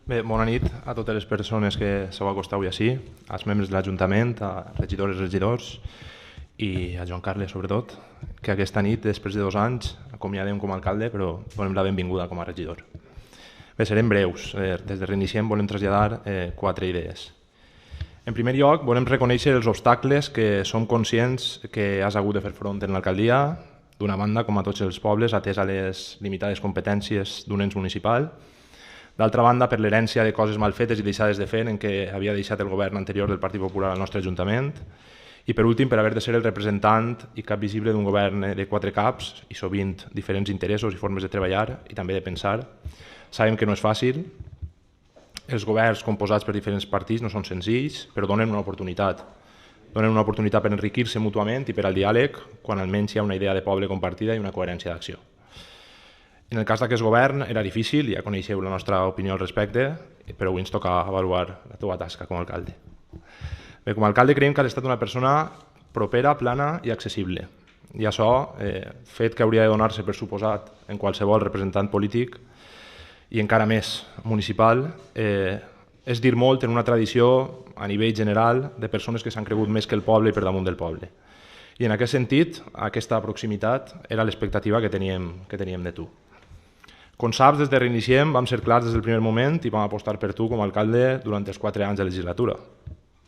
Bé, bona nit a totes les persones que s'heu acostat avui així, als membres de l'Ajuntament, a regidores i regidors i a Joan Carles, sobretot, que aquesta nit, després de 2 anys, acomiadem com a alcalde, però donem la benvinguda com a regidor. Bé, serem breus. Des de Reiniciem volem traslladar 4 idees. En primer lloc, volem reconèixer els obstacles que som conscients que has hagut de fer front en l'alcaldia, d'una banda, com a tots els pobles, atès a les limitades competències d'un ens municipal. D'altra banda, per l'herència de coses mal fetes i deixades de fer en què havia deixat el govern anterior del Partit Popular al nostre Ajuntament. I per últim, per haver de ser el representant i cap visible d'un govern de 4 caps i sovint diferents interessos i formes de treballar i també de pensar. Sabem que no és fàcil. Els governs composats per diferents partits no són senzills, però donen una oportunitat. Donen una oportunitat per enriquir-se mútuament i per al diàleg, quan almenys hi ha una idea de poble compartida i una coherència d'acció. En el cas d'aquest govern era difícil, ja coneixeu la nostra opinió al respecte, però avui ens toca avaluar la teva tasca com a alcalde. Bé, com a alcalde creiem que has estat una persona propera, plana i accessible. I això, fet que hauria de donar-se per suposat en qualsevol representant polític i encara més municipal, és dir molt en una tradició a nivell general de persones que s'han cregut més que el poble i per damunt del poble. I en aquest sentit, aquesta proximitat era l'expectativa que teníem de tu. Com saps, des de Reiniciem vam ser clars des del primer moment i vam apostar per tu com a alcalde durant els 4 anys de legislatura.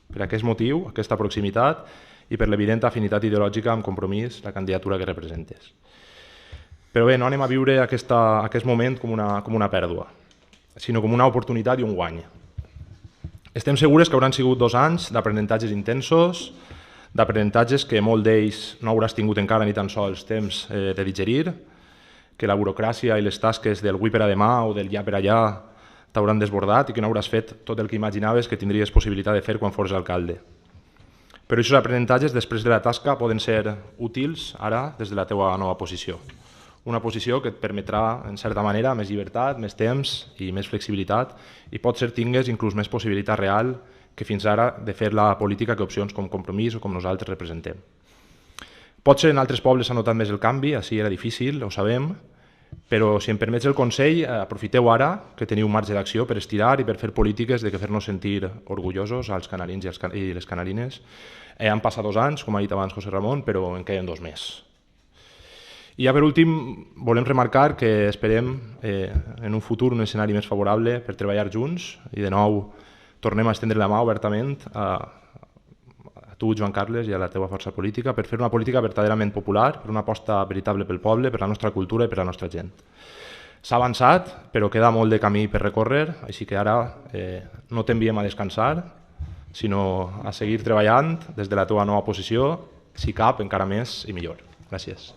Per aquest motiu, aquesta proximitat i per l'evident afinitat ideològica amb Compromís, la candidatura que representes. Però bé, no anem a viure aquest moment com una pèrdua, sinó com una oportunitat i un guany. Estem segures que hauran sigut 2 anys d'aprenentatges intensos, d'aprenentatges que molt d'ells no hauràs tingut encara ni tan sols temps de digerir, que la burocràcia i les tasques del avui per a demà o del ja per allà t'hauran desbordat i que no hauràs fet tot el que imaginaves que tindries possibilitat de fer quan fos alcalde. Però aquests aprenentatges després de la tasca poden ser útils ara des de la teva nova posició. Una posició que et permetrà, en certa manera, més llibertat, més temps i més flexibilitat i potser tingues inclús més possibilitat real que fins ara de fer la política que opcions com Compromís o com nosaltres representem. Potser en altres pobles s'ha notat més el canvi, així era difícil, ho sabem, però si em permets el consell, aprofiteu ara que teniu marge d'acció per estirar i per fer polítiques de fer-nos sentir orgullosos als canarins i les canarines. Han passat 2 anys, com ha dit abans José Ramon, però en queden 2 més. I ja per últim volem remarcar que esperem en un futur un escenari més favorable per treballar junts i de nou tornem a estendre la mà obertament a tu, Joan Carles, i a la teva força política per fer una política verdaderament popular, per una aposta veritable pel poble, per la nostra cultura i per la nostra gent. S'ha avançat, però queda molt de camí per recórrer, així que ara no t'enviem a descansar, sinó a seguir treballant des de la teva nova posició, si cap, encara més i millor. Gràcies.